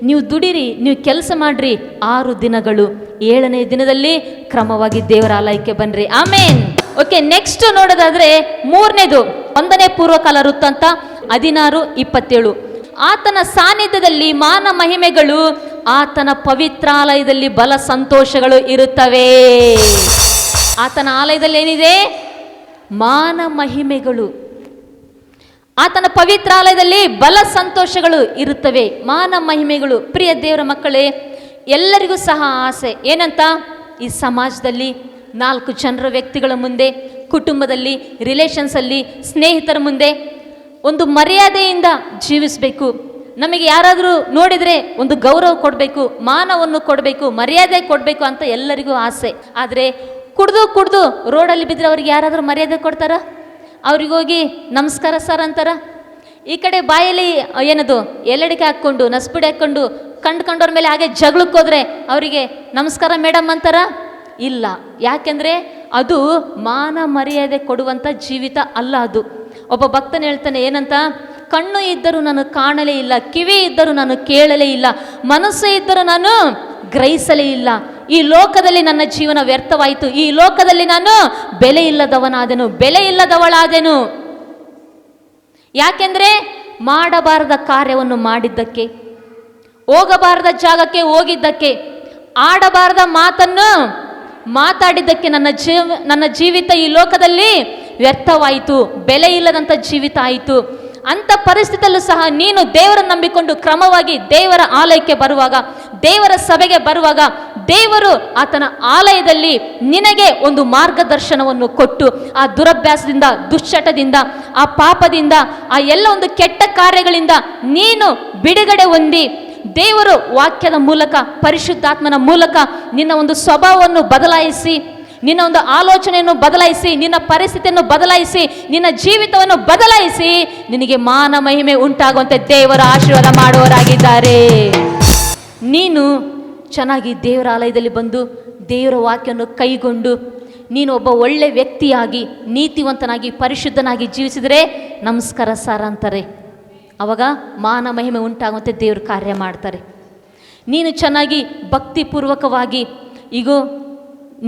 ನೀವು ದುಡಿರಿ, ನೀವು ಕೆಲಸ ಮಾಡಿರಿ 6 ದಿನಗಳು. 7ನೇ ದಿನದಲ್ಲಿ ಕ್ರಮವಾಗಿ ದೇವರಾಲಯಕ್ಕೆ ಬನ್ನಿರಿ. ಆಮೇನ್. ಓಕೆ, ನೆಕ್ಸ್ಟ್ ನೋಡೋದಾದ್ರೆ 3ನೇದು 1ನೇ ಪೂರ್ವಕಾಲ ವೃತ್ತಾಂತ 16:27. ಆತನ ಸಾನ್ನಿಧ್ಯದಲ್ಲಿ ಮಾನ ಮಹಿಮೆಗಳು, ಆತನ ಪವಿತ್ರಾಲಯದಲ್ಲಿ ಬಲ ಸಂತೋಷಗಳು ಇರುತ್ತವೆ. ಆತನ ಆಲಯದಲ್ಲಿ ಏನಿದೆ? ಮಾನ ಮಹಿಮೆಗಳು. ಆತನ ಪವಿತ್ರಾಲಯದಲ್ಲಿ ಬಲ ಸಂತೋಷಗಳು ಇರುತ್ತವೆ, ಮಾನ ಮಹಿಮೆಗಳು. ಪ್ರಿಯ ದೇವರ ಮಕ್ಕಳೇ, ಎಲ್ಲರಿಗೂ ಸಹ ಆಸೆ ಏನಂತ? ಈ ಸಮಾಜದಲ್ಲಿ 4 ಜನರ ವ್ಯಕ್ತಿಗಳ ಮುಂದೆ, ಕುಟುಂಬದಲ್ಲಿ, ರಿಲೇಷನ್ಸಲ್ಲಿ, ಸ್ನೇಹಿತರ ಮುಂದೆ ಒಂದು ಮರ್ಯಾದೆಯಿಂದ ಜೀವಿಸಬೇಕು. ನಮಗೆ ಯಾರಾದರೂ ನೋಡಿದರೆ ಒಂದು ಗೌರವ ಕೊಡಬೇಕು, ಮಾನವನ್ನು ಕೊಡಬೇಕು, ಮರ್ಯಾದೆ ಕೊಡಬೇಕು ಅಂತ ಎಲ್ಲರಿಗೂ ಆಸೆ. ಆದರೆ ಕುಡ್ದು ರೋಡಲ್ಲಿ ಬಿದ್ದರೆ ಅವ್ರಿಗೆ ಯಾರಾದರೂ ಮರ್ಯಾದೆ ಕೊಡ್ತಾರ? ಅವ್ರಿಗೋಗಿ ನಮಸ್ಕಾರ ಸರ್ ಅಂತಾರ? ಈ ಕಡೆ ಬಾಯಲ್ಲಿ ಏನದು ಎಲ್ಲಡಿಕೆ ಹಾಕ್ಕೊಂಡು ನಸ್ಪಿಡಿ ಹಾಕ್ಕೊಂಡು ಕಂಡ್ಕೊಂಡವ್ರ ಮೇಲೆ ಹಾಗೆ ಜಗಳಕ್ಕೆ ಹೋದರೆ ಅವರಿಗೆ ನಮಸ್ಕಾರ ಮೇಡಮ್ ಅಂತಾರ? ಇಲ್ಲ. ಯಾಕೆಂದರೆ ಅದು ಮಾನ ಮರ್ಯಾದೆ ಕೊಡುವಂಥ ಜೀವಿತ ಅಲ್ಲ ಅದು. ಒಬ್ಬ ಭಕ್ತನ ಹೇಳ್ತಾನೆ ಏನಂತ? ಕಣ್ಣು ಇದ್ದರೂ ನಾನು ಕಾಣಲೇ ಇಲ್ಲ, ಕಿವಿ ಇದ್ದರೂ ನಾನು ಕೇಳಲೇ ಇಲ್ಲ, ಮನಸ್ಸು ಇದ್ದರೂ ನಾನು ಗ್ರಹಿಸಲೇ ಇಲ್ಲ. ಈ ಲೋಕದಲ್ಲಿ ನನ್ನ ಜೀವನ ವ್ಯರ್ಥವಾಯಿತು, ಈ ಲೋಕದಲ್ಲಿ ನಾನು ಬೆಲೆ ಇಲ್ಲದವನಾದೆನು, ಬೆಲೆ ಇಲ್ಲದವಳಾದೆನು. ಯಾಕೆಂದರೆ ಮಾಡಬಾರದ ಕಾರ್ಯವನ್ನು ಮಾಡಿದ್ದಕ್ಕೆ, ಹೋಗಬಾರದ ಜಾಗಕ್ಕೆ ಹೋಗಿದ್ದಕ್ಕೆ, ಆಡಬಾರದ ಮಾತನ್ನು ಮಾತಾಡಿದ್ದಕ್ಕೆ ನನ್ನ ಜೀವಿತ ಈ ಲೋಕದಲ್ಲಿ ವ್ಯರ್ಥವಾಯಿತು, ಬೆಲೆ ಇಲ್ಲದಂಥ ಜೀವಿತ ಆಯಿತು. ಅಂಥ ಪರಿಸ್ಥಿತಿಯಲ್ಲೂ ಸಹ ನೀನು ದೇವರನ್ನು ನಂಬಿಕೊಂಡು ಕ್ರಮವಾಗಿ ದೇವರ ಆಲಯಕ್ಕೆ ಬರುವಾಗ, ದೇವರ ಸಭೆಗೆ ಬರುವಾಗ, ದೇವರು ಆತನ ಆಲಯದಲ್ಲಿ ನಿನಗೆ ಒಂದು ಮಾರ್ಗದರ್ಶನವನ್ನು ಕೊಟ್ಟು ಆ ದುರಭ್ಯಾಸದಿಂದ, ದುಶ್ಚಟದಿಂದ, ಆ ಪಾಪದಿಂದ, ಆ ಎಲ್ಲ ಒಂದು ಕೆಟ್ಟ ಕಾರ್ಯಗಳಿಂದ ನೀನು ಬಿಡುಗಡೆ ಹೊಂದಿ ದೇವರು ವಾಕ್ಯದ ಮೂಲಕ, ಪರಿಶುದ್ಧಾತ್ಮನ ಮೂಲಕ ನಿನ್ನ ಒಂದು ಸ್ವಭಾವವನ್ನು ಬದಲಾಯಿಸಿ, ನಿನ್ನ ಒಂದು ಆಲೋಚನೆಯನ್ನು ಬದಲಾಯಿಸಿ, ನಿನ್ನ ಪರಿಸ್ಥಿತಿಯನ್ನು ಬದಲಾಯಿಸಿ, ನಿನ್ನ ಜೀವಿತವನ್ನು ಬದಲಾಯಿಸಿ ನಿನಗೆ ಮಾನ ಮಹಿಮೆ ಉಂಟಾಗುವಂತೆ ದೇವರ ಆಶೀರ್ವಾದ ಮಾಡುವವರಾಗಿದ್ದಾರೆ. ನೀನು ಚೆನ್ನಾಗಿ ದೇವರ ಆಲಯದಲ್ಲಿ ಬಂದು ದೇವರ ವಾಕ್ಯವನ್ನು ಕೈಗೊಂಡು ನೀನು ಒಬ್ಬ ಒಳ್ಳೆ ವ್ಯಕ್ತಿಯಾಗಿ, ನೀತಿವಂತನಾಗಿ, ಪರಿಶುದ್ಧನಾಗಿ ಜೀವಿಸಿದರೆ ನಮಸ್ಕಾರ ಸರ್ ಅಂತಾರೆ. ಆವಾಗ ಮಾನ ಮಹಿಮೆ ಉಂಟಾಗುವಂತೆ ದೇವರು ಕಾರ್ಯ ಮಾಡ್ತಾರೆ. ನೀನು ಚೆನ್ನಾಗಿ ಭಕ್ತಿಪೂರ್ವಕವಾಗಿ ಈಗೋ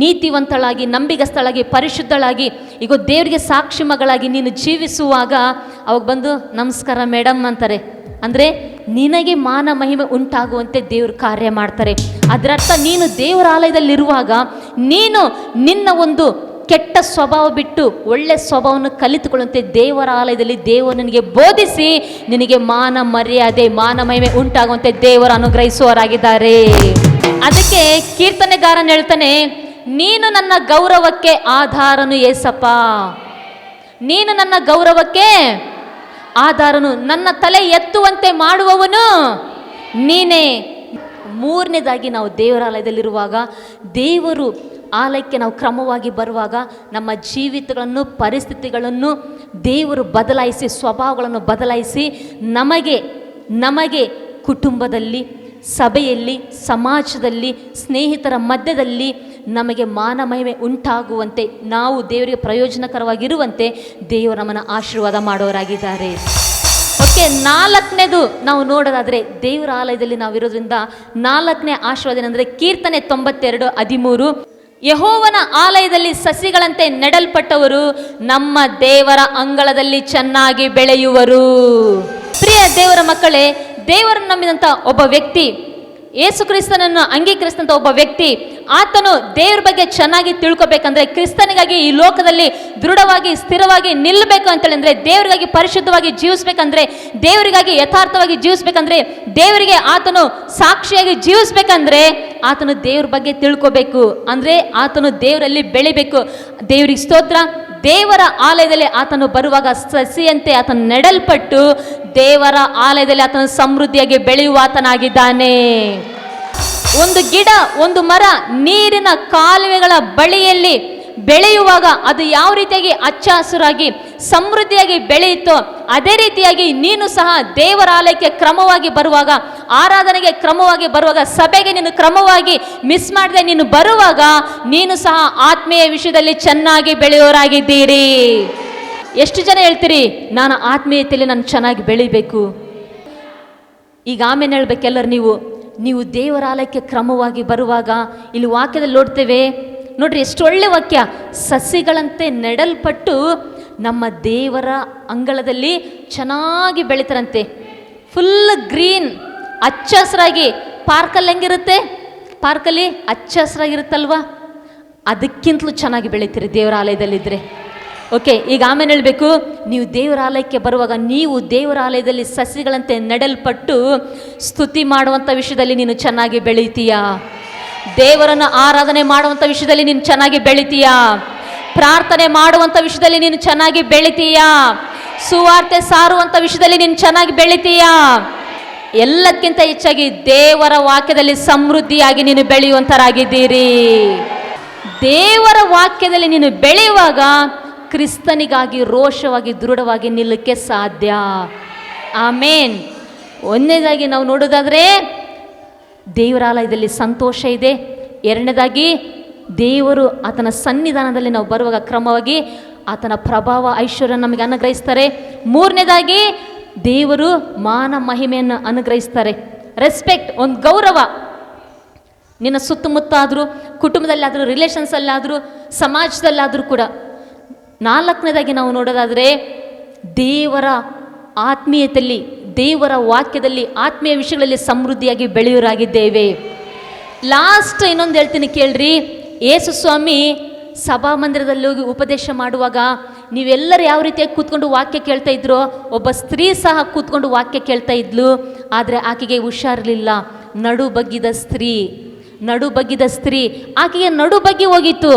ನೀತಿವಂತಳಾಗಿ, ನಂಬಿಗಸ್ತಳಾಗಿ, ಪರಿಶುದ್ಧಳಾಗಿ ಈಗೋ ದೇವರಿಗೆ ಸಾಕ್ಷಿ ಮಗಳಾಗಿ ನೀನು ಜೀವಿಸುವಾಗ ಅವಾಗ ಬಂದು ನಮಸ್ಕಾರ ಮೇಡಮ್ ಅಂತಾರೆ. ಅಂದರೆ ನಿನಗೆ ಮಾನ ಮಹಿಮೆ ಉಂಟಾಗುವಂತೆ ದೇವರು ಕಾರ್ಯ ಮಾಡ್ತಾರೆ. ಅದರರ್ಥ ನೀನು ದೇವರ ಆಲಯದಲ್ಲಿರುವಾಗ ನೀನು ನಿನ್ನ ಒಂದು ಕೆಟ್ಟ ಸ್ವಭಾವ ಬಿಟ್ಟು ಒಳ್ಳೆ ಸ್ವಭಾವವನ್ನು ಕಲಿತುಕೊಳ್ಳುವಂತೆ ದೇವರ ಆಲಯದಲ್ಲಿ ದೇವರು ನಿನಗೆ ಬೋಧಿಸಿ ನಿನಗೆ ಮಾನ ಮರ್ಯಾದೆ, ಮಾನ ಮಹಿಮೆ ಉಂಟಾಗುವಂತೆ ದೇವರು ಅನುಗ್ರಹಿಸುವವರಾಗಿದ್ದಾರೆ. ಅದಕ್ಕೆ ಕೀರ್ತನೆಗಾರನು ಹೇಳ್ತಾನೆ, ನೀನು ನನ್ನ ಗೌರವಕ್ಕೆ ಆಧಾರನು ಏಸಪ್ಪ, ನೀನು ನನ್ನ ಗೌರವಕ್ಕೆ ಆಧಾರನು, ನನ್ನ ತಲೆ ಎತ್ತುವಂತೆ ಮಾಡುವವನು ನೀನೇ. 3ನೇದಾಗಿ ನಾವು ದೇವರಾಲಯದಲ್ಲಿರುವಾಗ, ದೇವರು ಆಲಯಕ್ಕೆ ನಾವು ಕ್ರಮವಾಗಿ ಬರುವಾಗ ನಮ್ಮ ಜೀವಿತಗಳನ್ನು, ಪರಿಸ್ಥಿತಿಗಳನ್ನು ದೇವರು ಬದಲಾಯಿಸಿ, ಸ್ವಭಾವಗಳನ್ನು ಬದಲಾಯಿಸಿ ನಮಗೆ ಕುಟುಂಬದಲ್ಲಿ, ಸಭೆಯಲ್ಲಿ, ಸಮಾಜದಲ್ಲಿ, ಸ್ನೇಹಿತರ ಮಧ್ಯದಲ್ಲಿ ನಮಗೆ ಮಾನ ಮಹಿಮೆ ಉಂಟಾಗುವಂತೆ, ನಾವು ದೇವರಿಗೆ ಪ್ರಯೋಜನಕರವಾಗಿರುವಂತೆ ದೇವರು ನಮ್ಮನ್ನು ಆಶೀರ್ವಾದ ಮಾಡೋರಾಗಿದ್ದಾರೆ. ಓಕೆ, ನಾಲ್ಕನೇದು ನಾವು ನೋಡೋದಾದ್ರೆ ದೇವರ ಆಲಯದಲ್ಲಿ ನಾವು ಇರೋದ್ರಿಂದ ನಾಲ್ಕನೇ ಆಶೀರ್ವಾದ ಏನಂದ್ರೆ ಕೀರ್ತನೆ 92:13, ಯೆಹೋವನ ಆಲಯದಲ್ಲಿ ಸಸಿಗಳಂತೆ ನೆಡಲ್ಪಟ್ಟವರು ನಮ್ಮ ದೇವರ ಅಂಗಳದಲ್ಲಿ ಚೆನ್ನಾಗಿ ಬೆಳೆಯುವರು. ಪ್ರಿಯ ದೇವರ ಮಕ್ಕಳೇ, ದೇವರನ್ನು ನಂಬಿದಂಥ ಒಬ್ಬ ವ್ಯಕ್ತಿ, ಯೇಸು ಕ್ರಿಸ್ತನನ್ನು ಅಂಗೀಕರಿಸಿದಂಥ ಒಬ್ಬ ವ್ಯಕ್ತಿ, ಆತನು ದೇವ್ರ ಬಗ್ಗೆ ಚೆನ್ನಾಗಿ ತಿಳ್ಕೊಬೇಕಂದ್ರೆ, ಕ್ರಿಸ್ತನಿಗಾಗಿ ಈ ಲೋಕದಲ್ಲಿ ದೃಢವಾಗಿ ಸ್ಥಿರವಾಗಿ ನಿಲ್ಲಬೇಕು ಅಂತೇಳಿದ್ರೆ, ದೇವರಿಗಾಗಿ ಪರಿಶುದ್ಧವಾಗಿ ಜೀವಿಸ್ಬೇಕಂದ್ರೆ, ದೇವರಿಗಾಗಿ ಯಥಾರ್ಥವಾಗಿ ಜೀವಿಸ್ಬೇಕಂದ್ರೆ, ದೇವರಿಗೆ ಆತನು ಸಾಕ್ಷಿಯಾಗಿ ಜೀವಿಸ್ಬೇಕಂದ್ರೆ ಆತನು ದೇವ್ರ ಬಗ್ಗೆ ತಿಳ್ಕೊಬೇಕು. ಅಂದ್ರೆ ಆತನು ದೇವರಲ್ಲಿ ಬೆಳಿಬೇಕು. ದೇವರಿಗೆ ಸ್ತೋತ್ರ. ದೇವರ ಆಲಯದಲ್ಲಿ ಆತನು ಬರುವಾಗ ಸಸಿಯಂತೆ ಆತನು ನೆಡಲ್ಪಟ್ಟು ದೇವರ ಆಲಯದಲ್ಲಿ ಆತನು ಸಮೃದ್ಧಿಯಾಗಿ ಬೆಳೆಯುವ ಆತನಾಗಿದ್ದಾನೆ. ಒಂದು ಗಿಡ, ಒಂದು ಮರ ನೀರಿನ ಕಾಲುವೆಗಳ ಬಳಿಯಲ್ಲಿ ಬೆಳೆಯುವಾಗ ಅದು ಯಾವ ರೀತಿಯಾಗಿ ಹಚ್ಚ ಹಸುರಾಗಿ ಸಮೃದ್ಧಿಯಾಗಿ ಬೆಳೆಯಿತೋ, ಅದೇ ರೀತಿಯಾಗಿ ನೀನು ಸಹ ದೇವರ ಆಲಯಕ್ಕೆ ಕ್ರಮವಾಗಿ ಬರುವಾಗ, ಆರಾಧನೆಗೆ ಕ್ರಮವಾಗಿ ಬರುವಾಗ, ಸಭೆಗೆ ನೀನು ಕ್ರಮವಾಗಿ ಮಿಸ್ ಮಾಡದೆ ನೀನು ಬರುವಾಗ ನೀನು ಸಹ ಆತ್ಮೀಯ ವಿಷಯದಲ್ಲಿ ಚೆನ್ನಾಗಿ ಬೆಳೆಯೋರಾಗಿದ್ದೀರಿ. ಎಷ್ಟು ಜನ ಹೇಳ್ತೀರಿ, ನಾನು ಆತ್ಮೀಯತೆಯಲ್ಲಿ ನಾನು ಚೆನ್ನಾಗಿ ಬೆಳಿಬೇಕು? ಈಗ ಆಮೇಲೆ ಹೇಳ್ಬೇಕೆಲ್ಲರು, ನೀವು ದೇವರ ಆಲಯಕ್ಕೆ ಕ್ರಮವಾಗಿ ಬರುವಾಗ ಇಲ್ಲಿ ವಾಕ್ಯದಲ್ಲಿ ನೋಡ್ತೇವೆ ನೋಡ್ರಿ, ಎಷ್ಟು ಒಳ್ಳೆ ವಾಕ್ಯ. ಸಸಿಗಳಂತೆ ನೆಡಲ್ಪಟ್ಟು ನಮ್ಮ ದೇವರ ಅಂಗಳದಲ್ಲಿ ಚೆನ್ನಾಗಿ ಬೆಳಿತಾರಂತೆ. ಫುಲ್ ಗ್ರೀನ್, ಹಚ್ಚ ಹಸಿರಾಗಿ. ಪಾರ್ಕಲ್ಲಿ ಹೆಂಗಿರುತ್ತೆ? ಪಾರ್ಕಲ್ಲಿ ಹಚ್ಚ ಹಸಿರಾಗಿರುತ್ತಲ್ವಾ? ಅದಕ್ಕಿಂತಲೂ ಚೆನ್ನಾಗಿ ಬೆಳಿತೀರಿ ದೇವರ ಆಲಯದಲ್ಲಿದ್ದರೆ. ಓಕೆ, ಈಗ ಆಮೇಲೆ ಹೇಳಬೇಕು, ನೀವು ದೇವರ ಆಲಯಕ್ಕೆ ಬರುವಾಗ ನೀವು ದೇವರ ಆಲಯದಲ್ಲಿ ಸಸಿಗಳಂತೆ ನೆಡಲ್ಪಟ್ಟು ಸ್ತುತಿ ಮಾಡುವಂಥ ವಿಷಯದಲ್ಲಿ ನೀನು ಚೆನ್ನಾಗಿ ಬೆಳೀತೀಯಾ? ದೇವರನ್ನು ಆರಾಧನೆ ಮಾಡುವಂಥ ವಿಷಯದಲ್ಲಿ ನೀನು ಚೆನ್ನಾಗಿ ಬೆಳಿತೀಯಾ? ಪ್ರಾರ್ಥನೆ ಮಾಡುವಂಥ ವಿಷಯದಲ್ಲಿ ನೀನು ಚೆನ್ನಾಗಿ ಬೆಳಿತೀಯಾ? ಸುವಾರ್ತೆ ಸಾರುವಂಥ ವಿಷಯದಲ್ಲಿ ನೀನು ಚೆನ್ನಾಗಿ ಬೆಳಿತೀಯಾ? ಎಲ್ಲಕ್ಕಿಂತ ಹೆಚ್ಚಾಗಿ ದೇವರ ವಾಕ್ಯದಲ್ಲಿ ಸಮೃದ್ಧಿಯಾಗಿ ನೀನು ಬೆಳೆಯುವಂತರಾಗಿದ್ದೀರಿ. ದೇವರ ವಾಕ್ಯದಲ್ಲಿ ನೀನು ಬೆಳೆಯುವಾಗ ಕ್ರಿಸ್ತನಿಗಾಗಿ ರೋಷವಾಗಿ ದೃಢವಾಗಿ ನಿಲ್ಲಕ್ಕೆ ಸಾಧ್ಯ. ಆಮೇನ್. ಒಂದನೇದಾಗಿ ನಾವು ನೋಡೋದಾದ್ರೆ ದೇವರ ಆಲಯದಲ್ಲಿ ಸಂತೋಷ ಇದೆ. ಎರಡನೇದಾಗಿ ದೇವರು ಆತನ ಸನ್ನಿಧಾನದಲ್ಲಿ ನಾವು ಬರುವಾಗ ಕ್ರಮವಾಗಿ ಆತನ ಪ್ರಭಾವ ಐಶ್ವರ್ಯ ನಮಗೆ ಅನುಗ್ರಹಿಸ್ತಾರೆ. ಮೂರನೇದಾಗಿ ದೇವರು ಮಾನ ಮಹಿಮೆಯನ್ನು ಅನುಗ್ರಹಿಸ್ತಾರೆ. ರೆಸ್ಪೆಕ್ಟ್, ಒಂದು ಗೌರವ. ನಿನ್ನ ಸುತ್ತಮುತ್ತ ಆದರೂ, ಕುಟುಂಬದಲ್ಲಾದರೂ, ರಿಲೇಷನ್ಸಲ್ಲಾದರೂ, ಸಮಾಜದಲ್ಲಾದರೂ ಕೂಡ. ನಾಲ್ಕನೇದಾಗಿ ನಾವು ನೋಡೋದಾದರೆ ದೇವರ ಆತ್ಮೀಯತೆಯಲ್ಲಿ, ದೇವರ ವಾಕ್ಯದಲ್ಲಿ, ಆತ್ಮೀಯ ವಿಷಯಗಳಲ್ಲಿ ಸಮೃದ್ಧಿಯಾಗಿ ಬೆಳೆಯೋರಾಗಿದ್ದೇವೆ. ಲಾಸ್ಟ್ ಇನ್ನೊಂದು ಹೇಳ್ತೀನಿ ಕೇಳ್ರಿ. ಯೇಸು ಸ್ವಾಮಿ ಸಭಾಮಂದಿರದಲ್ಲಿ ಹೋಗಿ ಉಪದೇಶ ಮಾಡುವಾಗ ನೀವೆಲ್ಲರೂ ಯಾವ ರೀತಿಯಾಗಿ ಕೂತ್ಕೊಂಡು ವಾಕ್ಯ ಕೇಳ್ತಾ ಇದ್ರೋ, ಒಬ್ಬ ಸ್ತ್ರೀ ಸಹ ಕೂತ್ಕೊಂಡು ವಾಕ್ಯ ಕೇಳ್ತಾ ಇದ್ಲು. ಆದರೆ ಆಕೆಗೆ ಹುಷಾರಿರಲಿಲ್ಲ. ನಡು ಬಗ್ಗಿದ ಸ್ತ್ರೀ ಆಕೆಗೆ ನಡು ಬಗ್ಗಿ ಹೋಗಿತ್ತು.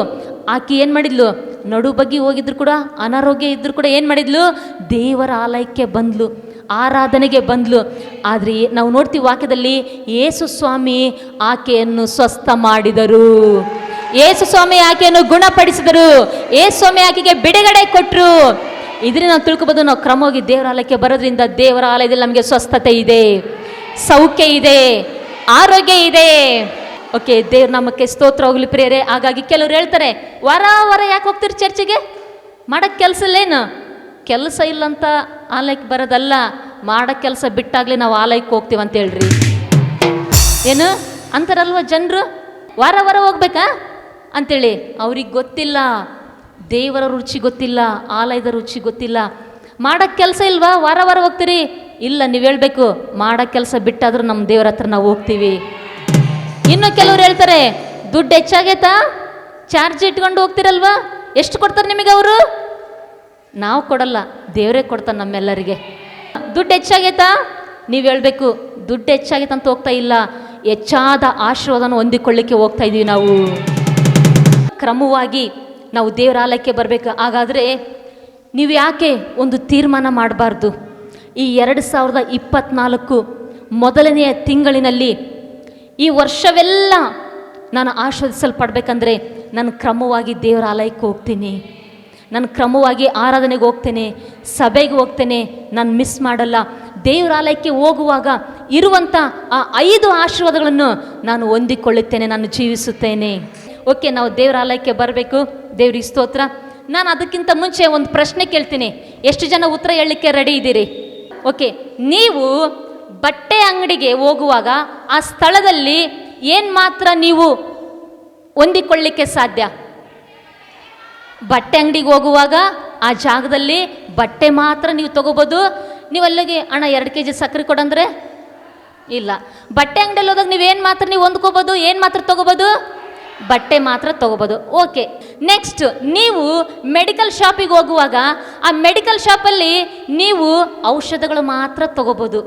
ಆಕೆ ಏನು ಮಾಡಿದ್ಲು? ನಡು ಬಗ್ಗಿ ಹೋಗಿದ್ರು ಕೂಡ, ಅನಾರೋಗ್ಯ ಇದ್ದರೂ ಕೂಡ ಏನು ಮಾಡಿದ್ಲು? ದೇವರ ಆಲಯಕ್ಕೆ ಬಂದ್ಲು, ಆರಾಧನೆಗೆ ಬಂದ್ಲು. ಆದರೆ ನಾವು ನೋಡ್ತೀವಿ ವಾಕ್ಯದಲ್ಲಿ ಯೇಸು ಸ್ವಾಮಿ ಆಕೆಯನ್ನು ಸ್ವಸ್ಥ ಮಾಡಿದರು. ಯೇಸು ಸ್ವಾಮಿ ಆಕೆಯನ್ನು ಗುಣಪಡಿಸಿದರು. ಯೇಸು ಸ್ವಾಮಿ ಆಕೆಗೆ ಬಿಡುಗಡೆ ಕೊಟ್ಟರು. ಇದರಿಂದ ನಾವು ತಿಳ್ಕೊಬೋದು, ನಾವು ಕ್ರಮವಾಗಿ ದೇವರ ಆಲಯಕ್ಕೆ ಬರೋದ್ರಿಂದ ದೇವರ ಆಲಯದಲ್ಲಿ ನಮಗೆ ಸ್ವಸ್ಥತೆ ಇದೆ, ಸೌಖ್ಯ ಇದೆ, ಆರೋಗ್ಯ ಇದೆ. ಓಕೆ, ದೇವ್ರ ನಮ್ಮಕ್ಕೆ ಸ್ತೋತ್ರ ಹೋಗ್ಲಿ ಪ್ರಿಯರೇ. ಹಾಗಾಗಿ ಕೆಲವ್ರು ಹೇಳ್ತಾರೆ, ವಾರ ಯಾಕೆ ಹೋಗ್ತೀರಿ ಚರ್ಚಿಗೆ? ಮಾಡೋಕ್ಕೆ ಕೆಲಸ ಇಲ್ಲೇನು? ಕೆಲಸ ಇಲ್ಲಂತ ಆಲಯಕ್ಕೆ ಬರೋದಲ್ಲ, ಮಾಡೋಕ್ಕೆ ಕೆಲಸ ಬಿಟ್ಟಾಗಲೇ ನಾವು ಆಲಯಕ್ಕೆ ಹೋಗ್ತೀವಿ ಅಂತ ಹೇಳ್ರಿ. ಏನು ಅಂತಾರಲ್ವ ಜನರು, ವಾರ ಹೋಗ್ಬೇಕಾ ಅಂತೇಳಿ. ಅವ್ರಿಗೆ ಗೊತ್ತಿಲ್ಲ, ದೇವರ ರುಚಿ ಗೊತ್ತಿಲ್ಲ, ಆಲಯದ ರುಚಿ ಗೊತ್ತಿಲ್ಲ. ಮಾಡೋಕ್ಕೆ ಕೆಲಸ ಇಲ್ವಾ? ವಾರ ಹೋಗ್ತೀರಿ? ಇಲ್ಲ, ನೀವು ಹೇಳ್ಬೇಕು, ಮಾಡೋಕ್ಕೆ ಕೆಲಸ ಬಿಟ್ಟಾದ್ರೂ ನಮ್ಮ ದೇವರ ಹತ್ರ ನಾವು ಹೋಗ್ತೀವಿ. ಇನ್ನು ಕೆಲವ್ರು ಹೇಳ್ತಾರೆ, ದುಡ್ಡು ಹೆಚ್ಚಾಗೈತಾ? ಚಾರ್ಜ್ ಇಟ್ಕೊಂಡು ಹೋಗ್ತಿರಲ್ವಾ? ಎಷ್ಟು ಕೊಡ್ತಾರೆ ನಿಮಗೆ ಅವರು? ನಾವು ಕೊಡಲ್ಲ, ದೇವರೇ ಕೊಡ್ತಾನೆ ನಮ್ಮೆಲ್ಲರಿಗೆ. ದುಡ್ಡು ಹೆಚ್ಚಾಗೈತಾ? ನೀವು ಹೇಳಬೇಕು, ದುಡ್ಡು ಹೆಚ್ಚಾಗೈತೆ ಅಂತ ಹೋಗ್ತಾ ಇಲ್ಲ, ಹೆಚ್ಚಾದ ಆಶೀರ್ವಾದನ ಹೊಂದಿಕೊಳ್ಳಿಕ್ಕೆ ಹೋಗ್ತಾ ಇದ್ದೀವಿ ನಾವು. ಕ್ರಮವಾಗಿ ನಾವು ದೇವರ ಆಲಯಕ್ಕೆ ಬರಬೇಕು. ಹಾಗಾದರೆ ನೀವು ಯಾಕೆ ಒಂದು ತೀರ್ಮಾನ ಮಾಡಬಾರ್ದು? ಈ 2024 ಮೊದಲನೆಯ ತಿಂಗಳಿನಲ್ಲಿ ಈ ವರ್ಷವೆಲ್ಲ ನಾನು ಆಶೀರ್ವದಿಸಲ್ಪಡಬೇಕಂದ್ರೆ ನಾನು ಕ್ರಮವಾಗಿ ದೇವರ ಆಲಯಕ್ಕೆ ಹೋಗ್ತೀನಿ, ನಾನು ಕ್ರಮವಾಗಿ ಆರಾಧನೆಗೆ ಹೋಗ್ತೇನೆ, ಸಭೆಗೆ ಹೋಗ್ತೇನೆ, ನಾನು ಮಿಸ್ ಮಾಡಲ್ಲ. ದೇವರ ಆಲಯಕ್ಕೆ ಹೋಗುವಾಗ ಇರುವಂಥ ಆ 5 ಆಶೀರ್ವಾದಗಳನ್ನು ನಾನು ಹೊಂದಿಕೊಳ್ಳುತ್ತೇನೆ, ನಾನು ಜೀವಿಸುತ್ತೇನೆ. ಓಕೆ, ನಾವು ದೇವರ ಆಲಯಕ್ಕೆ ಬರಬೇಕು. ದೇವ್ರಿಗೆ ಸ್ತೋತ್ರ. ನಾನು ಅದಕ್ಕಿಂತ ಮುಂಚೆ ಒಂದು ಪ್ರಶ್ನೆ ಕೇಳ್ತೀನಿ. ಎಷ್ಟು ಜನ ಉತ್ತರ ಹೇಳಲಿಕ್ಕೆ ರೆಡಿ ಇದ್ದೀರಿ? ಓಕೆ, ನೀವು ಬಟ್ಟೆ ಅಂಗಡಿಗೆ ಹೋಗುವಾಗ ಆ ಸ್ಥಳದಲ್ಲಿ ಏನು ಮಾತ್ರ ನೀವು ಹೊಂದಿಕೊಳ್ಳಿಕ್ಕೆ ಸಾಧ್ಯ? ಬಟ್ಟೆ ಅಂಗಡಿಗೆ ಹೋಗುವಾಗ ಆ ಜಾಗದಲ್ಲಿ ಬಟ್ಟೆ ಮಾತ್ರ ನೀವು ತಗೋಬೋದು. ನೀವು ಅಲ್ಲಿಗೆ ಅಣ್ಣ 2 kg ಸಕ್ಕರೆ ಕೊಡಂದ್ರೆ ಇಲ್ಲ. ಬಟ್ಟೆ ಅಂಗಡಿಯಲ್ಲಿ ಹೋದಾಗ ನೀವೇನು ಮಾತ್ರ ನೀವು ಹೊಂದ್ಕೋಬೋದು, ಏನು ಮಾತ್ರ ತಗೋಬೋದು? ಬಟ್ಟೆ ಮಾತ್ರ ತಗೋಬೋದು. ಓಕೆ, ನೆಕ್ಸ್ಟ್ ನೀವು ಮೆಡಿಕಲ್ ಶಾಪಿಗೆ ಹೋಗುವಾಗ ಆ ಮೆಡಿಕಲ್ ಶಾಪಲ್ಲಿ ನೀವು ಔಷಧಗಳು ಮಾತ್ರ ತಗೋಬೋದು.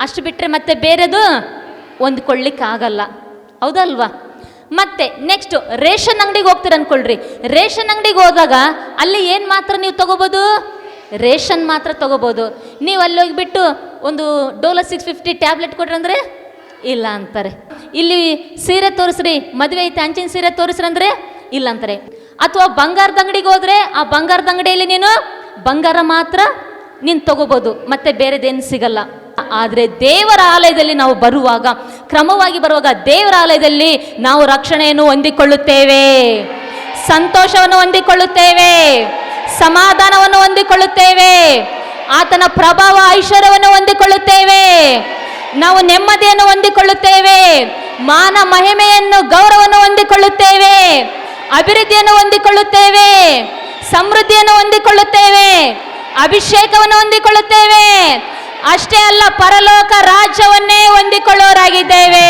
ಅಷ್ಟು ಬಿಟ್ಟರೆ ಮತ್ತೆ ಬೇರೆದು ಹೊಂದ್ಕೊಳ್ಳಿಕ್ಕೆ ಆಗಲ್ಲ, ಹೌದಲ್ವಾ? ಮತ್ತೆ ನೆಕ್ಸ್ಟ್ ರೇಷನ್ ಅಂಗಡಿಗೆ ಹೋಗ್ತೀರ ಅಂದ್ಕೊಳ್ರಿ. ರೇಷನ್ ಅಂಗಡಿಗೆ ಹೋದಾಗ ಅಲ್ಲಿ ಏನು ಮಾತ್ರ ನೀವು ತಗೋಬೋದು? ರೇಷನ್ ಮಾತ್ರ ತಗೋಬೋದು. ನೀವು ಅಲ್ಲಿ ಹೋಗಿಬಿಟ್ಟು ಒಂದು ಡೋಲೋ 650 ಟ್ಯಾಬ್ಲೆಟ್ ಕೊಡ್ರಿ ಅಂದರೆ ಇಲ್ಲ ಅಂತಾರೆ. ಇಲ್ಲಿ ಸೀರೆ ತೋರಿಸ್ರಿ, ಮದುವೆ ಐತೆ ಅಂಚಿನ ಸೀರೆ ತೋರಿಸ್ರಿ ಅಂದರೆ ಇಲ್ಲ ಅಂತಾರೆ. ಅಥವಾ ಬಂಗಾರದ ಅಂಗಡಿಗೆ ಹೋದರೆ ಆ ಬಂಗಾರದ ಅಂಗಡಿಯಲ್ಲಿ ನೀನು ಬಂಗಾರ ಮಾತ್ರ ನೀನು ತಗೋಬೋದು, ಮತ್ತೆ ಬೇರೆದೇನು ಸಿಗಲ್ಲ. ಆದರೆ ದೇವರ ಆಲಯದಲ್ಲಿ ನಾವು ಬರುವಾಗ, ಕ್ರಮವಾಗಿ ಬರುವಾಗ ದೇವರ ಆಲಯದಲ್ಲಿ ನಾವು ರಕ್ಷಣೆಯನ್ನು ಹೊಂದಿಕೊಳ್ಳುತ್ತೇವೆ, ಸಂತೋಷವನ್ನು ಹೊಂದಿಕೊಳ್ಳುತ್ತೇವೆ, ಸಮಾಧಾನವನ್ನು ಹೊಂದಿಕೊಳ್ಳುತ್ತೇವೆ, ಆತನ ಪ್ರಭಾವ ಐಶ್ವರ್ಯವನ್ನು ಹೊಂದಿಕೊಳ್ಳುತ್ತೇವೆ, ನಾವು ನೆಮ್ಮದಿಯನ್ನು ಹೊಂದಿಕೊಳ್ಳುತ್ತೇವೆ, ಮಾನ ಮಹಿಮೆಯನ್ನು ಗೌರವವನ್ನು ಹೊಂದಿಕೊಳ್ಳುತ್ತೇವೆ, ಅಭಿವೃದ್ಧಿಯನ್ನು ಹೊಂದಿಕೊಳ್ಳುತ್ತೇವೆ, ಸಮೃದ್ಧಿಯನ್ನು ಹೊಂದಿಕೊಳ್ಳುತ್ತೇವೆ, ಅಭಿಷೇಕವನ್ನು ಹೊಂದಿಕೊಳ್ಳುತ್ತೇವೆ. ಅಷ್ಟೇ ಅಲ್ಲ, ಪರಲೋಕ ರಾಜ್ಯವನ್ನೇ ಹೊಂದಿಕೊಳ್ಳೋರಾಗಿದ್ದೇವೆ.